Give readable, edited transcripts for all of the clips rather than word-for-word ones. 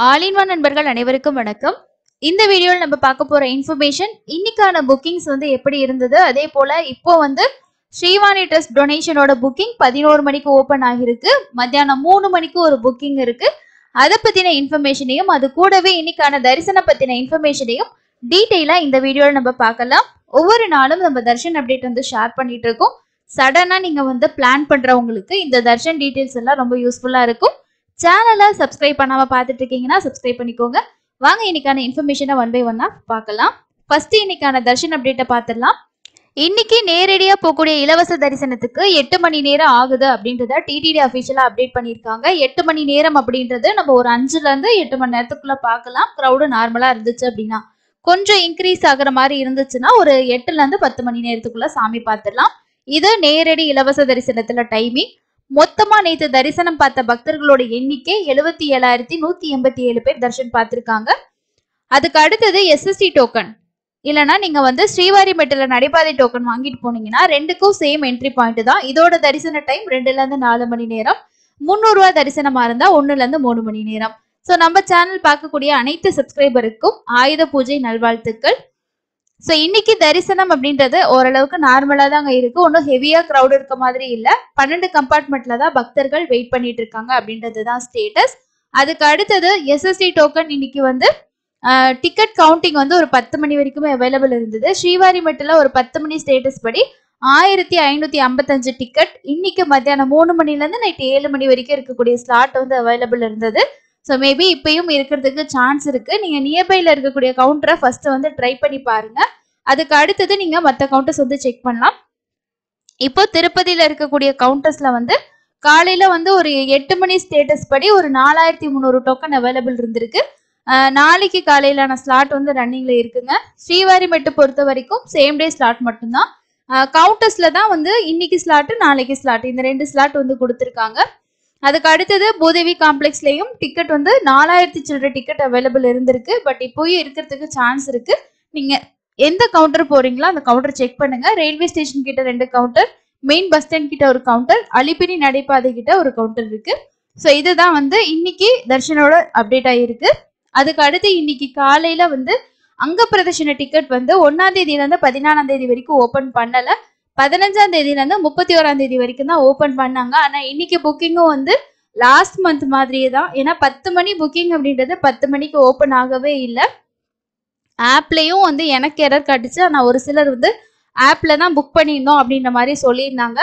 All in one நண்பர்கள் அனைவருக்கும் வணக்கம். இந்த வீடியோவில் நம்ம பார்க்க போற இன்ஃபர்மேஷன் இன்னைக்கான புக்கிங்ஸ் எப்படி இருந்தது, அதே போல இப்போ ஸ்ரீவாணி ட்ரஸ்ட் டொனேஷனோட புக்கிங் 11 மணிக்கு ஓபன் ஆகிருக்கு. மத்தியானம் 3 மணிக்கு ஒரு புக்கிங் இருக்கு. அதை பத்தின இன்ஃபர்மேஷனையும் அது கூடவே இன்னைக்கான தரிசனம் பத்தின இன்ஃபர்மேஷனையும் டீட்டெயிலா இந்த வீடியோவில் நம்ம பார்க்கலாம். ஒவ்வொரு நாளும் நம்ம தர்ஷன் அப்டேட் ஷேர் பண்ணிட்டு இருக்கோம். சடனா நீங்க பிளான் பண்றவங்களுக்கு இந்த தர்ஷன் டீடைல்ஸ் எல்லாம் ரொம்ப யூஸ்ஃபுல்லா இருக்கும். சேனலை சப்ஸ்கிரைப் பண்ணாம பார்த்துட்டு இருக்கீங்கன்னா சப்ஸ்கிரைப் பண்ணிக்கோங்க. வாங்க இன்னைக்கான இன்ஃபர்மேஷனை ஒன் பை ஒன்னா பார்க்கலாம். ஃபர்ஸ்ட் இன்னைக்கான தர்ஷன் அப்டேட்டை பார்த்துடலாம். இன்னைக்கு நேரடியா போகக்கூடிய இலவச தரிசனத்துக்கு 8 மணி நேரம் ஆகுது அப்படின்றத டிடிடி அஃபிஷியலா அப்டேட் பண்ணியிருக்காங்க. 8 மணி நேரம் அப்படின்றது நம்ம ஒரு 5ல இருந்து 8 மணி நேரத்துக்குள்ள பார்க்கலாம். க்ரௌடு நார்மலா இருந்துச்சு அப்படின்னா, கொஞ்சம் இன்க்ரீஸ் ஆகுற மாதிரி இருந்துச்சுன்னா ஒரு 8ல இருந்து 10 மணி நேரத்துக்குள்ள சாமி பார்த்துடலாம். இது நேரடி இலவச தரிசனத்துல டைமிங். மொத்தமா நேற்று தரிசனம் பார்த்த பக்தர்களோட எண்ணிக்கை 77,187 பேர் தரிசனம் பார்த்திருக்காங்க. அதுக்கு அடுத்தது எஸ்எஸ்டி டோக்கன் இல்லைன்னா நீங்க ஸ்ரீவாரிமெட்டில் நடைபாதை டோக்கன் வாங்கிட்டு போனீங்கன்னா ரெண்டுக்கும் சேம் என்ட்ரி பாயிண்ட் தான். இதோட தரிசன டைம் 2ல இருந்து 4 மணி நேரம். 300 ரூபா தரிசனமா இருந்தா 1ல இருந்து 3 மணி நேரம். ஸோ நம்ம சேனல் பார்க்கக்கூடிய அனைத்து சப்ஸ்கிரைபருக்கும் ஆயுத பூஜை நல்வாழ்த்துக்கள். ஸோ இன்னைக்கு தரிசனம் அப்படின்றது ஓரளவுக்கு நார்மலா தாங்க இருக்கு. ஒன்றும் ஹெவியா க்ரௌட் இருக்க மாதிரி இல்லை. 12 கம்பார்ட்மெண்ட்ல தான் பக்தர்கள் வெயிட் பண்ணிட்டு இருக்காங்க அப்படின்றது தான் ஸ்டேட்டஸ். அதுக்கு அடுத்தது எஸ்எஸ்டி டோக்கன் இன்னைக்கு டிக்கெட் கவுண்டிங் ஒரு 10 மணி வரைக்குமே அவைலபிள் இருந்தது. ஸ்ரீவாரிமெட்டில் ஒரு 10 மணி ஸ்டேட்டஸ் படி 1555 டிக்கெட் இன்னைக்கு மத்தியானம் 3 மணிலேருந்து நைட் 7 மணி வரைக்கும் இருக்கக்கூடிய ஸ்லாட் அவைலபிள் இருந்தது. ஸோ மேபி இப்பயும் இருக்கிறதுக்கு சான்ஸ் இருக்கு. நீங்க நியர்பைல இருக்கக்கூடிய கவுண்டரை ஃபர்ஸ்ட் ட்ரை பண்ணி பாருங்க. அதுக்கு அடுத்தது நீங்க மற்ற கவுண்டர்ஸ் செக் பண்ணலாம். இப்போ திருப்பதியில இருக்கக்கூடிய கவுண்டர்ஸ்ல காலையில ஒரு 8 மணி ஸ்டேட்டஸ் படி ஒரு 4300 டோக்கன் அவைலபிள் இருந்திருக்கு. நாளைக்கு காலையிலான ஸ்லாட் ரன்னிங்ல இருக்குங்க. ஸ்ரீவாரிமெட்டு பொறுத்த வரைக்கும் சேம் டே ஸ்லாட் மட்டும்தான். கவுண்டர்ஸ்ல தான் இன்னைக்கு ஸ்லாட் நாளைக்கு ஸ்லாட் இந்த 2 ஸ்லாட் கொடுத்துருக்காங்க. அதுக்கு அடுத்தது பூதேவி காம்ப்ளெக்ஸ்லயும் டிக்கெட் 4000 சில்லற டிக்கெட் அவைலபிள் இருந்திருக்கு. பட் இப்போயும் இருக்கிறதுக்கு சான்ஸ் இருக்கு. நீங்க எந்த கவுண்டர் போறீங்களோ அந்த கவுண்டர் செக் பண்ணுங்க. ரயில்வே ஸ்டேஷன் கிட்ட 2 கவுண்டர், மெயின் பஸ் ஸ்டாண்ட் கிட்ட ஒரு கவுண்டர், அலிப்பிரி நடைபாதை கிட்ட ஒரு கவுண்டர் இருக்கு. ஸோ இதுதான் இன்னைக்கு தர்ஷனோட அப்டேட் ஆயிருக்கு. அதுக்கு அடுத்து இன்னைக்கு காலையில அங்க பிரதர்ஷன டிக்கெட் 1ஆம் தேதியில இருந்து 14ஆம் தேதி வரைக்கும் ஓபன் பண்ணல. 15ஆம் தேதியில இருந்து 31ஆம் தேதி வரைக்கும் தான் ஓபன் பண்ணாங்க. ஆனா இன்னைக்கு புக்கிங்கும் லாஸ்ட் மந்த் மாதிரியே தான். ஏன்னா 10 மணி புக்கிங் அப்படின்றது 10 மணிக்கு ஓபன் ஆகவே இல்லை. ஆப்லயும் எனக்கு எரர் காட்டுச்சு. ஆனா ஒரு சிலர் ஆப்ல தான் புக் பண்ணியிருந்தோம் அப்படின்ற மாதிரி சொல்லியிருந்தாங்க.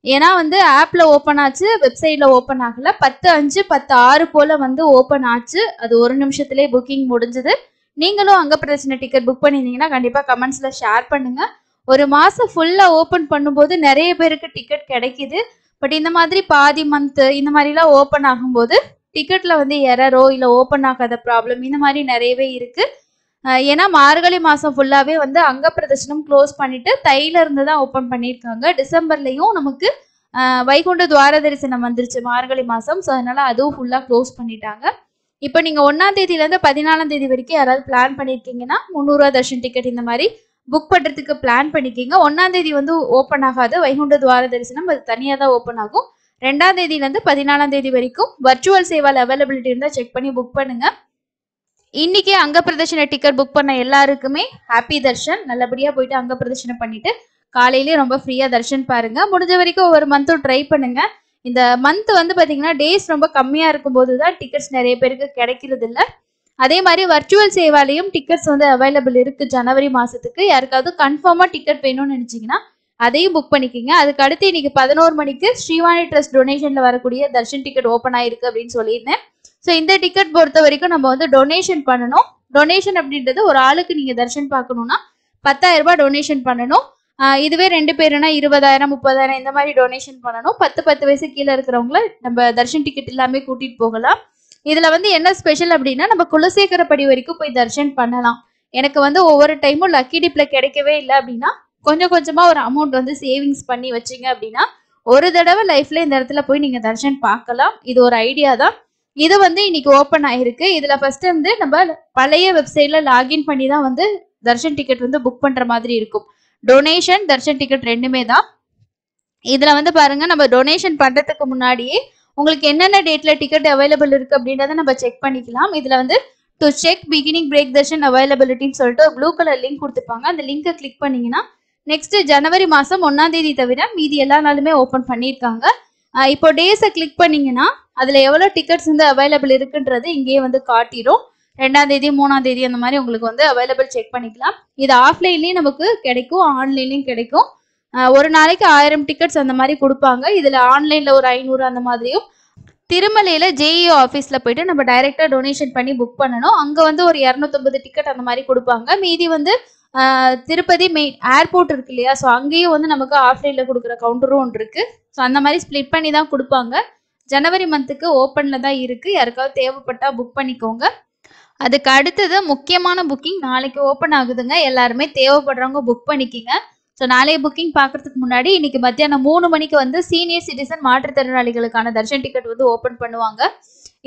ஏன்னா ஆப்ல ஓப்பன் ஆச்சு, வெப்சைட்ல ஓப்பன் ஆகல. 10:05 10:06 போல ஓப்பன் ஆச்சு. அது ஒரு நிமிஷத்துலேயே புக்கிங் முடிஞ்சது. நீங்களும் அங்க பிரச்சனை டிக்கெட் புக் பண்ணியிருந்தீங்கன்னா கண்டிப்பா கமெண்ட்ஸ்ல ஷேர் பண்ணுங்க. ஒரு மாசம் ஃபுல்லா ஓப்பன் பண்ணும்போது நிறைய பேருக்கு டிக்கெட் கிடைக்குது. பட் இந்த மாதிரி பாதி மந்த் இந்த மாதிரிலாம் ஓப்பன் ஆகும்போது டிக்கெட்ல எரரோ இல்லை ஓப்பன் ஆகாத ப்ராப்ளம் இந்த மாதிரி நிறையவே இருக்கு. ஏன்னா மார்கழி மாசம் ஃபுல்லாவே அங்க பிரதர்ஷனம் க்ளோஸ் பண்ணிட்டு தையில இருந்து தான் ஓப்பன் பண்ணியிருக்காங்க. டிசம்பர்லயும் நமக்கு வைகுண்ட துவார தரிசனம் வந்துருச்சு மார்கழி மாசம். ஸோ அதனால அதுவும் ஃபுல்லா க்ளோஸ் பண்ணிட்டாங்க. இப்போ நீங்க 1ஆம் தேதியில இருந்து 14ஆம் தேதி வரைக்கும் யாராவது பிளான் பண்ணிருக்கீங்கன்னா 300 ரூபா தர்ஷன் டிக்கெட் இந்த மாதிரி புக் பண்றதுக்கு பிளான் பண்ணிக்கிங்க. 1ஆம் தேதி ஓப்பன் ஆகாது வைகுண்ட துவார தரிசனம், அது தனியா தான் ஓப்பன் ஆகும். 2ஆம் தேதியில இருந்து 14ஆம் தேதி வரைக்கும் வர்ச்சுவல் சேவால் அவைலபிலிட்டி இருந்தா செக் பண்ணி புக் பண்ணுங்க. இன்னைக்கு அங்க பிரதர்ஷன டிக்கெட் புக் பண்ண எல்லாருக்குமே ஹாப்பி தர்ஷன். நல்லபடியா போயிட்டு அங்க பிரதர்ஷனம் பண்ணிட்டு காலையிலேயே ரொம்ப ஃப்ரீயா தர்ஷன் பாருங்க. முடிஞ்ச வரைக்கும் ஒவ்வொரு மந்த்தும் ட்ரை பண்ணுங்க. இந்த மந்த் பாத்தீங்கன்னா டேஸ் ரொம்ப கம்மியா இருக்கும்போது தான் டிக்கெட்ஸ் நிறைய பேருக்கு கிடைக்கிறது இல்லை. அதே மாதிரி வர்ச்சுவல் சேவாலையும் டிக்கெட்ஸ் அவைலபிள் இருக்கு ஜனவரி மாசத்துக்கு. யாருக்காவது கன்ஃபார்மா டிக்கெட் வேணும்னு நினைச்சீங்கன்னா அதையும் புக் பண்ணிக்கிங்க. அதுக்கு அடுத்து இன்னைக்கு 11 மணிக்கு ஸ்ரீவாணி ட்ரஸ்ட் டொனேஷன்ல வரக்கூடிய தர்ஷன் டிக்கெட் ஓப்பன் ஆயிருக்கு அப்படின்னு சொல்லியிருந்தேன். ஸோ இந்த டிக்கெட் பொறுத்த வரைக்கும் நம்ம டொனேஷன் பண்ணணும். டொனேஷன் அப்படின்றது ஒரு ஆளுக்கு நீங்க தர்ஷன் பார்க்கணும்னா 10,000 ரூபாய் டொனேஷன் பண்ணணும். இதுவே 2 பேருனா 20,000 30,000 இந்த மாதிரி டொனேஷன் பண்ணணும். 10 வயசு கீழே இருக்கிறவங்கள நம்ம தர்ஷன் டிக்கெட் எல்லாமே கூட்டிட்டு போகலாம். இதுல என்ன ஸ்பெஷல் அப்படின்னா நம்ம குலசேகரப்படி வரைக்கும் போய் தர்ஷன் பண்ணலாம். எனக்கு ஒவ்வொரு டைமும் லக்கி டிப்ல கிடைக்கவே இல்லை அப்படின்னா கொஞ்சம் கொஞ்சமா ஒரு அமௌண்ட் சேவிங்ஸ் பண்ணி வச்சிங்க அப்படின்னா ஒரு தடவை லைஃப்ல இந்த இடத்துல போய் நீங்க தர்ஷன் பார்க்கலாம். இது ஒரு ஐடியா தான். இது இன்னைக்கு ஓப்பன் ஆயிருக்கு. இதுல ஃபர்ஸ்ட் நம்ம பழைய வெப்சைட்ல லாகின் பண்ணி தான் தர்ஷன் டிக்கெட் புக் பண்ற மாதிரி இருக்கும். டொனேஷன் தர்ஷன் டிக்கெட் ரெண்டுமே தான். இதுல பாருங்க நம்ம டொனேஷன் பண்றதுக்கு முன்னாடியே உங்களுக்கு என்னென்ன டேட்ல டிக்கெட் அவைலபிள் இருக்கு அப்படின்றத நம்ம செக் பண்ணிக்கலாம். இதுல வந்து to check beginning break darshan அவைலபிலிட்டின்னு சொல்லிட்டு ப்ளூ கலர் லிங்க் கொடுத்துருப்பாங்க. அந்த லிங்கை கிளிக் பண்ணீங்கன்னா நெக்ஸ்ட் ஜனவரி மாசம் 1ஆம் தேதி தவிர மீதி எல்லா நாளுமே ஓப்பன் பண்ணியிருக்காங்க. இப்போ டேஸை கிளிக் பண்ணீங்கன்னா அதுல எவ்வளவு டிக்கெட்ஸ் வந்து அவைலபிள் இருக்குன்றது இங்கேயே வந்து காட்டிடும். 2ஆம் தேதி 3ஆம் தேதி அந்த மாதிரி உங்களுக்கு வந்து அவைலபிள் செக் பண்ணிக்கலாம். இது ஆஃப்லைன்லயும் நமக்கு கிடைக்கும், ஆன்லைன்லயும் கிடைக்கும். ஒரு நாளைக்கு 1000 டிக்கெட்ஸ் அந்த மாதிரி கொடுப்பாங்க. இதுல ஆன்லைன்ல ஒரு 500 அந்த மாதிரியும், திருமலையில ஜேஇஓ ஆஃபீஸ்ல போயிட்டு நம்ம டைரக்டா டொனேஷன் பண்ணி புக் பண்ணணும். அங்க வந்து ஒரு 250 டிக்கெட் அந்த மாதிரி கொடுப்பாங்க. மீதி வந்து திருப்பதி மெயின் ஏர்போர்ட் இருக்கு இல்லையா, ஸோ அங்கேயும் வந்து நமக்கு ஆஃப்லைன்ல கொடுக்குற கவுண்டரும் ஒன்று இருக்கு. ஸோ அந்த மாதிரி ஸ்ப்ளிட் பண்ணி தான் கொடுப்பாங்க. ஜனவரி மந்த்துக்கு ஓப்பன்ல தான் இருக்கு. யாருக்காவது தேவைப்பட்டா புக் பண்ணிக்கோங்க. அதுக்கு அடுத்தது முக்கியமான புக்கிங் நாளைக்கு ஓப்பன் ஆகுதுங்க. எல்லாருமே தேவைப்படுறவங்க புக் பண்ணிக்கிங்க. ஸோ நாளைய புக்கிங் பார்க்கறதுக்கு முன்னாடி இன்னைக்கு மத்தியானம் 3 மணிக்கு வந்து சீனியர் சிட்டிசன் மாற்றுத்திறனாளிகளுக்கான தர்ஷன் டிக்கெட் வந்து ஓப்பன் பண்ணுவாங்க.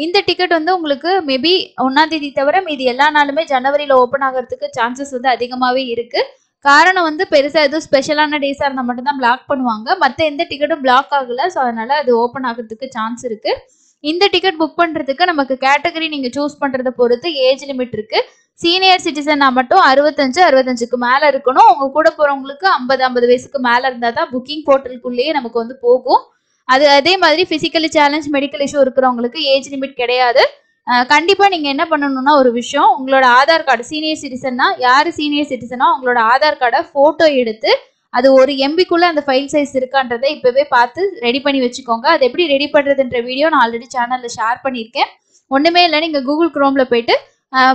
இந்த டிக்கெட் வந்து உங்களுக்கு மேபி 1ஆம் தேதி தவிர மீதி எல்லா நாளுமே ஜனவரியில் ஓப்பன் ஆகிறதுக்கு சான்சஸ் வந்து அதிகமாகவே இருக்கு. காரணம் வந்து பெருசாக எதுவும் ஸ்பெஷலான டேஸாக இருந்தால் மட்டும்தான் பிளாக் பண்ணுவாங்க. மற்ற எந்த டிக்கெட்டும் பிளாக் ஆகலை. ஸோ அதனால அது ஓப்பன் ஆகிறதுக்கு சான்ஸ் இருக்கு. இந்த டிக்கெட் புக் பண்ணுறதுக்கு நமக்கு கேட்டகரி நீங்கள் சூஸ் பண்ணுறதை பொறுத்து ஏஜ் லிமிட் இருக்கு. சீனியர் சிட்டிசனா மட்டும் 65க்கு மேலே இருக்கணும். உங்க கூட போகிறவங்களுக்கு 50 வயசுக்கு மேலே இருந்தால் தான் புக்கிங் போர்ட்டலுக்குள்ளேயே நமக்கு வந்து போகும். அதே மாதிரி பிசிக்கலி சேலஞ்ச் மெடிக்கல் இஷ்யூ இருக்கிறவங்களுக்கு ஏஜ் லிமிட் கிடையாது. கண்டிப்பா நீங்க என்ன பண்ணணும்னா ஒரு விஷயம், உங்களோட ஆதார் கார்டு, சீனியர் சிட்டிசன்னா யாரு சீனியர் சிட்டிசனா உங்களோட ஆதார் கார்டை போட்டோ எடுத்து அது ஒரு MBக்குள்ள அந்த ஃபைல் சைஸ் இருக்கான்றதை இப்பவே பார்த்து ரெடி பண்ணி வச்சுக்கோங்க. அது எப்படி ரெடி பண்றதுன்ற வீடியோ நான் ஆல்ரெடி சேனல்ல ஷேர் பண்ணியிருக்கேன். ஒண்ணுமே இல்லை, நீங்க கூகுள் குரோம்ல போயிட்டு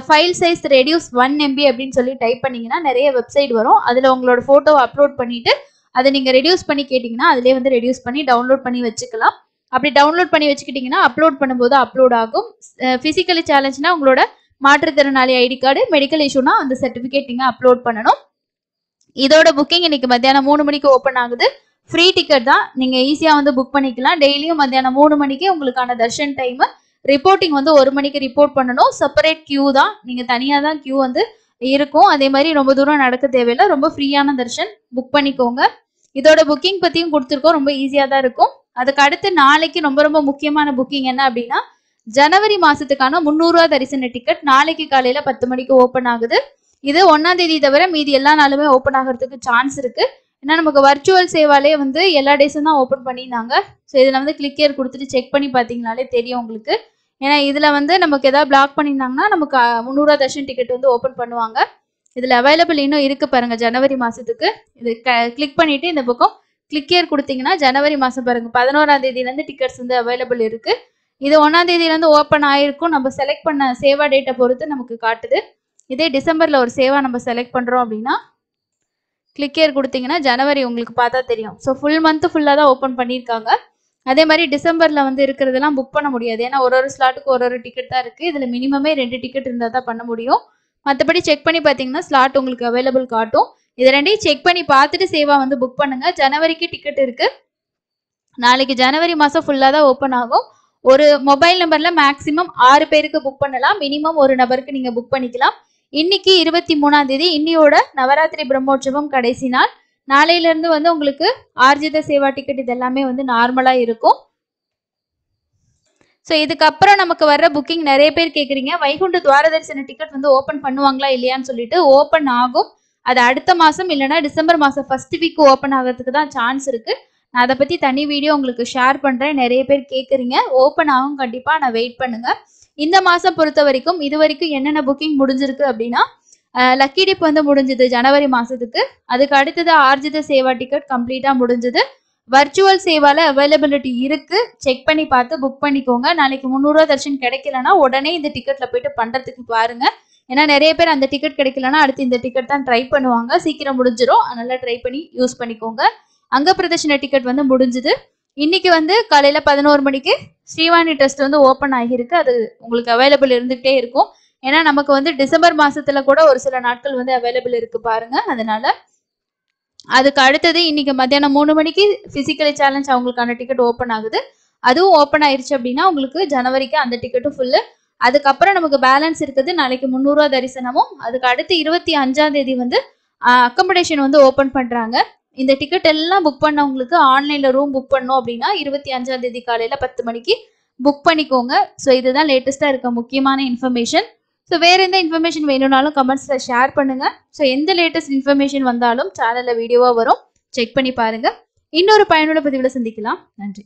ஃபைல் சைஸ் ரெடியூஸ் 1 MB அப்படின்னு சொல்லி டைப் பண்ணீங்கன்னா நிறைய வெப்சைட் வரும். அதுல உங்களோட போட்டோவை அப்லோட் பண்ணிட்டு அதை நீங்க ரெடியூஸ் பண்ணி கேட்டீங்கன்னா அதுலேயே வந்து ரெடியூஸ் பண்ணி டவுன்லோட் பண்ணி வச்சுக்கலாம். அப்படி டவுன்லோட் பண்ணி வச்சுக்கிட்டீங்கன்னா அப்லோட் பண்ணும்போது அப்லோட் ஆகும். பிசிக்கலி சேலஞ்ச்னா உங்களோட மாற்றுத்திறனாளி ஐடி கார்டு, மெடிக்கல் இஷ்யூனா அந்த சர்டிஃபிகேட் நீங்க அப்லோட் பண்ணணும். இதோட புக்கிங் இன்னைக்கு மத்தியானம் 3 மணிக்கு ஓப்பன் ஆகுது. ஃப்ரீ டிக்கெட் தான், நீங்க ஈஸியா வந்து புக் பண்ணிக்கலாம். டெய்லியும் மத்தியானம் 3 மணிக்கு உங்களுக்கான தர்ஷன் டைம். ரிப்போர்ட்டிங் வந்து 1 மணிக்கு ரிப்போர்ட் பண்ணணும். செப்பரேட் கியூ தான், நீங்க தனியா தான் கியூ வந்து இருக்கும். அதே மாதிரி ரொம்ப தூரம் நடக்க தேவையில்லை. ரொம்ப ஃப்ரீயான தர்ஷன் புக் பண்ணிக்கோங்க. இதோட புக்கிங் பத்தியும் கொடுத்துருக்கோம், ரொம்ப ஈஸியா தான் இருக்கும். அதுக்கு அடுத்து நாளைக்கு ரொம்ப ரொம்ப முக்கியமான புக்கிங் என்ன அப்படின்னா, ஜனவரி மாசத்துக்கான 300 ரூபா தரிசன டிக்கெட் நாளைக்கு காலையில 10 மணிக்கு ஓப்பன் ஆகுது. இது 1ஆம் தேதி தவிர மீதி எல்லா நாளுமே ஓப்பன் ஆகிறதுக்கு சான்ஸ் இருக்கு. ஏன்னா நமக்கு வர்ச்சுவல் சேவாலே வந்து எல்லா டேஸும் தான் ஓப்பன் பண்ணியிருந்தாங்க. ஸோ இதுல வந்து கிளிக் ஹியர் கொடுத்துட்டு செக் பண்ணி பார்த்தீங்கனாலே தெரியும் உங்களுக்கு. ஏன்னா இதுல வந்து நமக்கு ஏதாவது பிளாக் பண்ணியிருந்தாங்கன்னா நமக்கு 300 ரூபா தர்ஷன் டிக்கெட் வந்து ஓப்பன் பண்ணுவாங்க. இதுல அவைலபிள் இன்னும் இருக்கு பாருங்க ஜனவரி மாசத்துக்கு. இது கிளிக் பண்ணிட்டு இந்த பக்கம் கிளிக் ஹியர் கொடுத்தீங்கன்னா ஜனவரி மாசம் பாருங்க 11ஆம் தேதியிலேருந்து டிக்கெட்ஸ் வந்து அவைலபிள் இருக்கு. இது 1ஆம் தேதியிலேருந்து ஓப்பன் ஆயிருக்கும். நம்ம செலக்ட் பண்ண சேவா டேட்டை பொறுத்து நமக்கு காட்டுது. இதே டிசம்பர்ல ஒரு சேவா நம்ம செலக்ட் பண்றோம் அப்படின்னா கிளிக் ஹியர் கொடுத்தீங்கன்னா ஜனவரி உங்களுக்கு பார்த்தா தெரியும். ஸோ ஃபுல் மந்த் ஃபுல்லாக தான் ஓப்பன் பண்ணியிருக்காங்க. அதே மாதிரி டிசம்பர்ல வந்து இருக்கிறதெல்லாம் புக் பண்ண முடியாது. ஏன்னா ஒரு ஸ்லாட்டுக்கு ஒரு டிக்கெட் தான் இருக்கு. இதுல மினிமமே 2 டிக்கெட் இருந்தால் தான் பண்ண முடியும். மற்றபடி செக் பண்ணி பார்த்தீங்கன்னா ஸ்லாட் உங்களுக்கு அவைலபிள் காட்டும். இது ரெண்டையும் செக் பண்ணி பார்த்துட்டு சேவா வந்து புக் பண்ணுங்க. ஜனவரிக்கு டிக்கெட் இருக்கு. நாளைக்கு ஜனவரி மாசம் ஃபுல்லா தான் ஓப்பன் ஆகும். ஒரு மொபைல் நம்பர்ல மேக்சிமம் 6 பேருக்கு புக் பண்ணலாம். மினிமம் ஒரு நபருக்கு நீங்க புக் பண்ணிக்கலாம். இன்னைக்கு 23ஆம் தேதி, இன்னியோட நவராத்திரி பிரம்மோற்சவம் கடைசி நாள். நாளையில இருந்து வந்து உங்களுக்கு ஆர்ஜித சேவா டிக்கெட் இது எல்லாமே வந்து நார்மலா இருக்கும். ஸோ இதுக்கப்புறம் நமக்கு வர்ற புக்கிங் நிறைய பேர் கேட்குறீங்க, வைகுண்ட துவார தரிசன டிக்கெட் வந்து ஓப்பன் பண்ணுவாங்களா இல்லையான்னு சொல்லிட்டு. ஓப்பன் ஆகும். அது அடுத்த மாசம் இல்லைன்னா டிசம்பர் மாசம் ஃபர்ஸ்ட் வீக் ஓப்பன் ஆகிறதுக்கு தான் சான்ஸ் இருக்கு. நான் அதை பத்தி தனி வீடியோ உங்களுக்கு ஷேர் பண்றேன். நிறைய பேர் கேட்குறீங்க. ஓப்பன் ஆகும் கண்டிப்பா, நான் வெயிட் பண்ணுங்க. இந்த மாசம் பொறுத்த வரைக்கும் இது வரைக்கும் என்னென்ன புக்கிங் முடிஞ்சிருக்கு அப்படின்னா, லக்கி டிப் வந்து முடிஞ்சது ஜனவரி மாசத்துக்கு. அதுக்கு அடுத்தது ஆர்ஜித சேவா டிக்கெட் கம்ப்ளீட்டா முடிஞ்சது. வர்ச்சுவல் சேவால அவைலபிலிட்டி இருக்கு, செக் பண்ணி பார்த்து புக் பண்ணிக்கோங்க. நாளைக்கு 300 ரூபா தர்ஷன் கிடைக்கலன்னா உடனே இந்த டிக்கெட்ல போயிட்டு பண்றதுக்கு பாருங்க. ஏன்னா நிறைய பேர் அந்த டிக்கெட் கிடைக்கலன்னா அடுத்து இந்த டிக்கெட் தான் ட்ரை பண்ணுவாங்க. சீக்கிரம் முடிஞ்சிடும், அதனால ட்ரை பண்ணி யூஸ் பண்ணிக்கோங்க. அங்க பிரதர்ஷன டிக்கெட் வந்து முடிஞ்சது. இன்னைக்கு வந்து காலையில 11 மணிக்கு ஸ்ரீவாணி ட்ரஸ்ட் வந்து ஓப்பன் ஆகியிருக்கு. அது உங்களுக்கு அவைலபிள் இருந்துகிட்டே இருக்கும். ஏன்னா நமக்கு வந்து டிசம்பர் மாசத்துல கூட ஒரு சில நாட்கள் வந்து அவைலபிள் இருக்கு பாருங்க. அதனால அதுக்கு அடுத்தது இன்னைக்கு மத்தியானம் 3 மணிக்கு பிசிக்கலி சேலஞ்ச் அவங்களுக்கான டிக்கெட் ஓப்பன் ஆகுது. அதுவும் ஓப்பன் ஆயிருச்சு அப்படின்னா உங்களுக்கு ஜனவரிக்கு அந்த டிக்கெட்டும் ஃபுல்லு. அதுக்கப்புறம் நமக்கு பேலன்ஸ் இருக்குது நாளைக்கு 300 ரூபா தரிசனமும். அதுக்கு அடுத்து 25ஆம் தேதி வந்து அக்கமடேஷன் வந்து ஓப்பன் பண்றாங்க. இந்த டிக்கெட் எல்லாம் புக் பண்ணவங்களுக்கு ஆன்லைன்ல ரூம் புக் பண்ணோம் அப்படின்னா 25ஆம் தேதி காலையில 10 மணிக்கு புக் பண்ணிக்கோங்க. ஸோ இதுதான் லேட்டஸ்ட்டாக இருக்க முக்கியமான இன்ஃபர்மேஷன். ஸோ வேறு எந்த இன்ஃபர்மேஷன் வேணும்னாலும் கமெண்ட்ஸில் ஷேர் பண்ணுங்கள். ஸோ எந்த லேட்டஸ்ட் இன்ஃபர்மேஷன் வந்தாலும் சேனலில் வீடியோவாக வரும், செக் பண்ணி பாருங்கள். இன்னொரு பயனுள்ள பதிவில் சந்திக்கலாம். நன்றி.